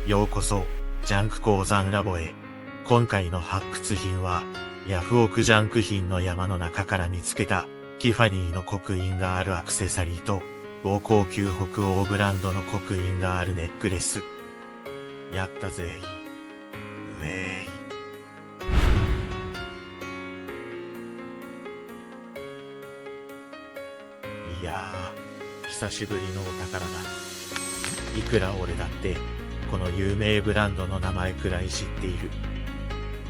ようこそ、ジャンク鉱山ラボへ。今回の発掘品は、ヤフオクジャンク品の山の中から見つけた、ティファニーの刻印があるアクセサリーと、某高級北欧ブランドの刻印があるネックレス。やったぜ。うえい。いやー、久しぶりのお宝だ。いくら俺だって、この有名ブランドの名前くらい知っている。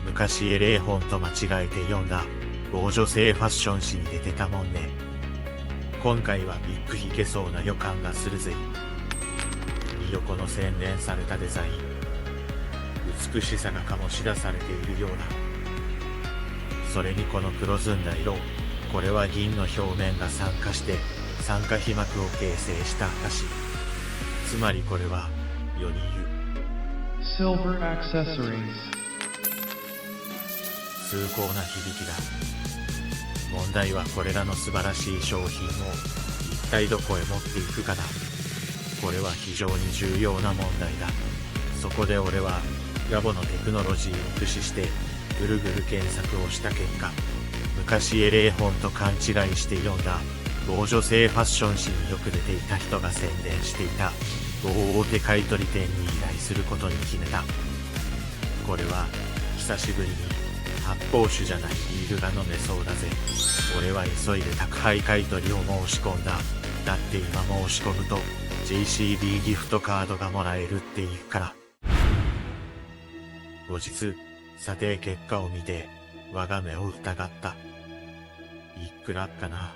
昔エレー本と間違えて読んだ、某女性ファッション誌に出てたもんね。今回はビッグいけそうな予感がするぜ。いよこの洗練されたデザイン。美しさが醸し出されているようだ。それにこの黒ずんだ色。これは銀の表面が酸化して、酸化皮膜を形成した証。つまりこれは、世に言う。Silver accessories. 崇高な響きだ。問題はこれらの素晴らしい商品を一体どこへ持っていくかだ。これは非常に重要な問題だ。そこで俺はラボのテクノロジーを駆使してぐるぐる検索をした結果、昔エレー本と勘違いして読んだ某女性ファッション誌によく出ていた人が宣伝していた某大手買取店に依頼することに決めた。これは久しぶりに発泡酒じゃないビールが飲めそうだぜ。俺は急いで宅配買取を申し込んだ。だって今申し込むと JCB ギフトカードがもらえるって言うから。後日、査定結果を見て我が目を疑った。いくらかな。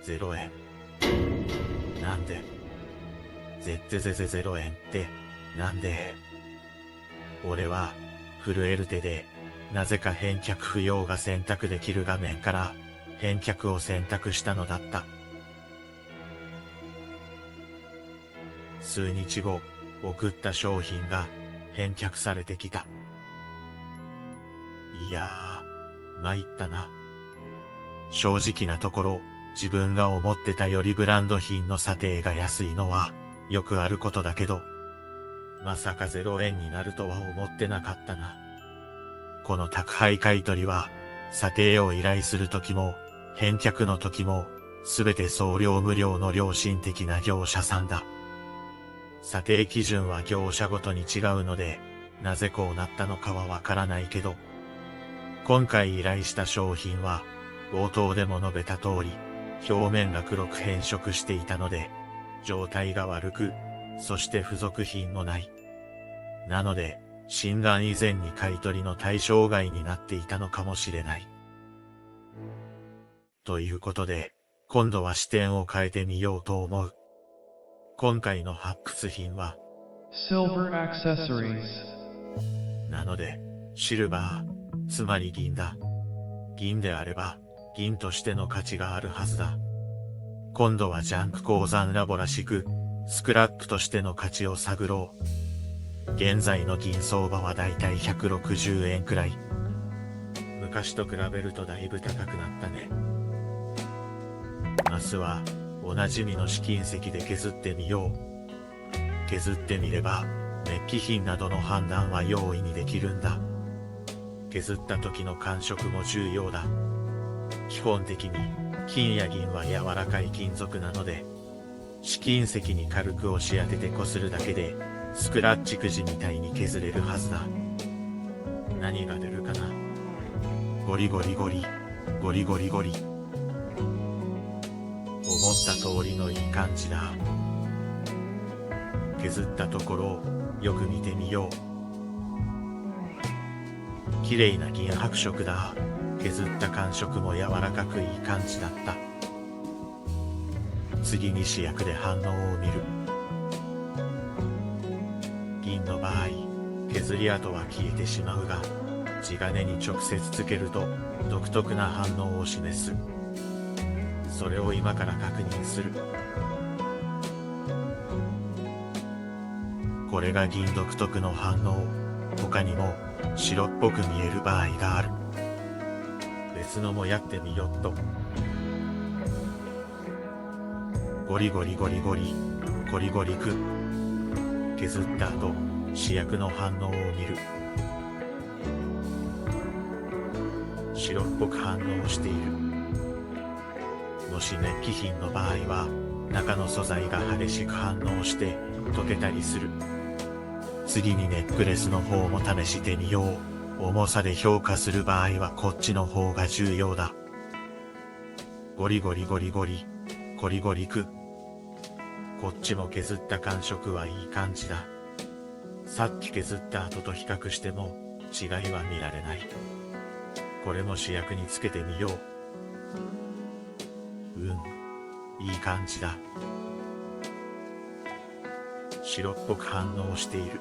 0円。なんで0円ってなんで。俺は震える手でなぜか返却不要が選択できる画面から返却を選択したのだった。数日後、送った商品が返却されてきた。いやー、参ったな。正直なところ、自分が思ってたよりブランド品の査定が安いのはよくあることだけど、まさか0円になるとは思ってなかったな。この宅配買取は、査定を依頼するときも、返却のときも、すべて送料無料の良心的な業者さんだ。査定基準は業者ごとに違うので、なぜこうなったのかはわからないけど、今回依頼した商品は、冒頭でも述べた通り、表面が黒く変色していたので、状態が悪く、そして付属品もない。なので、心眼以前に買い取りの対象外になっていたのかもしれない。ということで、今度は視点を変えてみようと思う。今回の発掘品は、Silver accessories. なので、シルバー、つまり銀だ。銀であれば、銀としての価値があるはずだ。今度はジャンク鉱山ラボらしく、スクラップとしての価値を探ろう。現在の銀相場はだいたい160円くらい。昔と比べるとだいぶ高くなったね。明日は、おなじみの試金石で削ってみよう。削ってみれば、メッキ品などの判断は容易にできるんだ。削った時の感触も重要だ。基本的に、金や銀は柔らかい金属なので、試金石に軽く押し当てて擦るだけで、スクラッチくじみたいに削れるはずだ。何が出るかな。ゴリゴリゴリ、ゴリゴリゴリ。思った通りのいい感じだ。削ったところをよく見てみよう。綺麗な銀白色だ。削った感触も柔らかくいい感じだった。次に試薬で反応を見る。銀の場合、削り跡は消えてしまうが、地金に直接つけると独特な反応を示す。それを今から確認する。これが銀独特の反応。他にも白っぽく見える場合がある。別のもやってみよっと。ゴリゴリゴリゴリ、ゴリゴリく。削った後、試薬の反応を見る。白っぽく反応している。もしメッキ品の場合は、中の素材が激しく反応して溶けたりする。次にネックレスの方も試してみよう。重さで評価する場合はこっちの方が重要だ。ゴリゴリゴリゴリ、ゴリゴリく。こっちも削った感触はいい感じだ。さっき削った後と比較しても違いは見られない。これも試薬につけてみよう。いい感じだ。白っぽく反応している。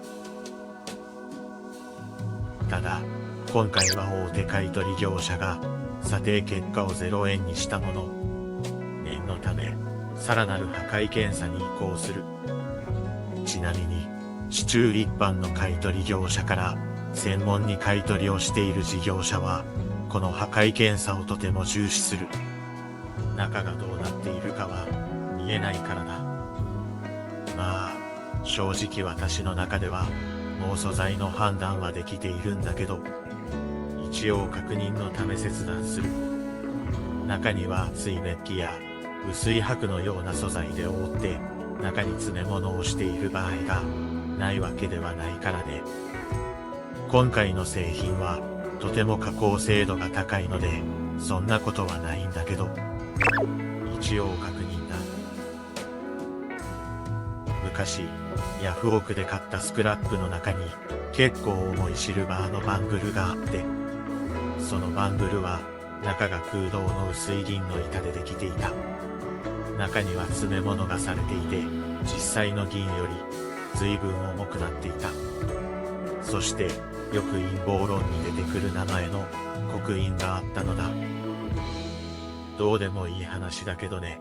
ただ、今回は大手買取業者が査定結果を0円にしたもの。念のため、さらなる破壊検査に移行する。ちなみに、市中一般の買取業者から専門に買取をしている事業者は、この破壊検査をとても重視する。中がどうなっているかは見えないからだ。まあ、正直私の中では、もう素材の判断はできているんだけど、一応確認のため切断する。中には厚いメッキや薄い箔のような素材で覆って中に詰め物をしている場合がないわけではないからね。今回の製品はとても加工精度が高いのでそんなことはないんだけど、一応確認だ。昔ヤフオクで買ったスクラップの中に結構重いシルバーのバングルがあって、そのバングルは中が空洞の薄い銀の板でできていた。中には詰め物がされていて実際の銀より随分重くなっていた。そしてよく陰謀論に出てくる名前の刻印があったのだ。どうでもいい話だけどね。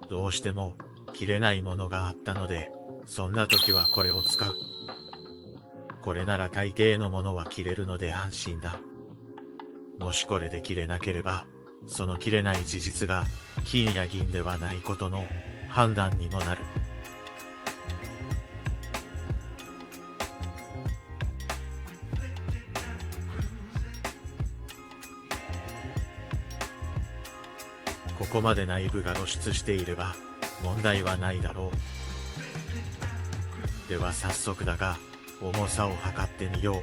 どうしても切れないものがあったので、そんな時はこれを使う。これなら大抵のものは切れるので安心だ。もしこれで切れなければ、その切れない事実が金や銀ではないことの判断にもなる。ここまで内部が露出していれば問題はないだろう。では早速だが重さを測ってみよう。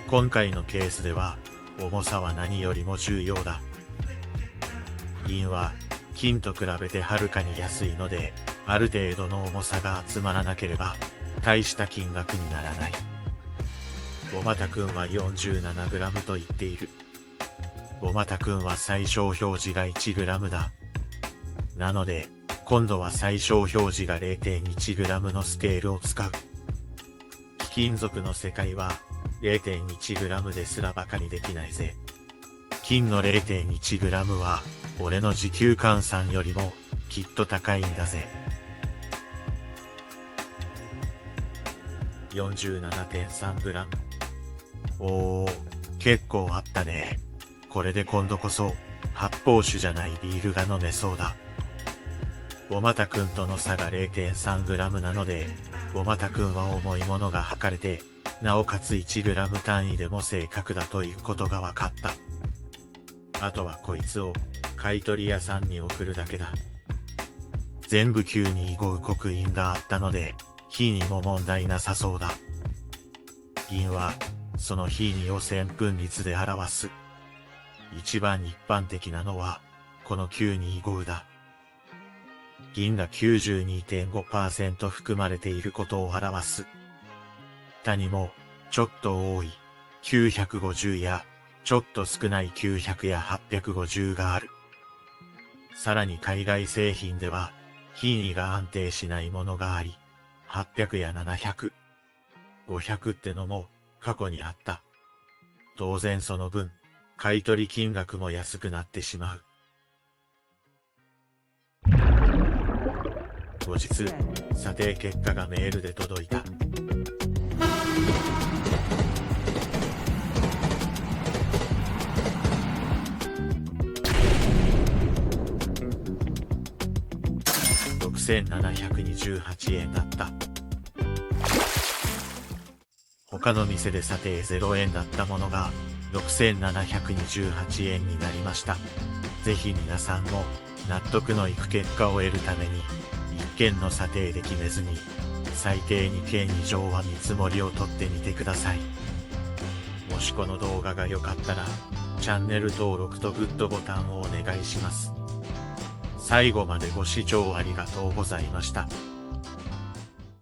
今回のケースでは重さは何よりも重要だ。銀は金と比べてはるかに安いので、ある程度の重さが集まらなければ大した金額にならない。ごまたくんは 47g と言っている。ごまたくんは最小表示が 1g だ。なので、今度は最小表示が 0.1g のスケールを使う。貴金属の世界は 0.1g ですらバカにできないぜ。金の 0.1g は俺の時給換算よりもきっと高いんだぜ。47.3g。おー、結構あったね。これで今度こそ発泡酒じゃないビールが飲めそうだ。ごまたくんとの差が 0.3g なので、ごまたくんは重いものが測れて、なおかつ 1g 単位でも正確だということが分かった。あとはこいつを買取屋さんに送るだけだ。全部925刻印があったので、火にも問題なさそうだ。銀は、その火にを線分率で表す。一番一般的なのは、この925だ。銀が 92.5% 含まれていることを表す。他にも、ちょっと多い950や、ちょっと少ない900や850がある。さらに海外製品では、品位が安定しないものがあり、800や700、500ってのも過去にあった。当然その分、買取金額も安くなってしまう。後日、査定結果がメールで届いた。6728円だった。他の店で査定0円だったものが6728円になりました。ぜひ皆さんも納得のいく結果を得るために、1件の査定で決めずに、最低2件以上は見積もりを取ってみてください。もしこの動画が良かったら、チャンネル登録とグッドボタンをお願いします。最後までご視聴ありがとうございました。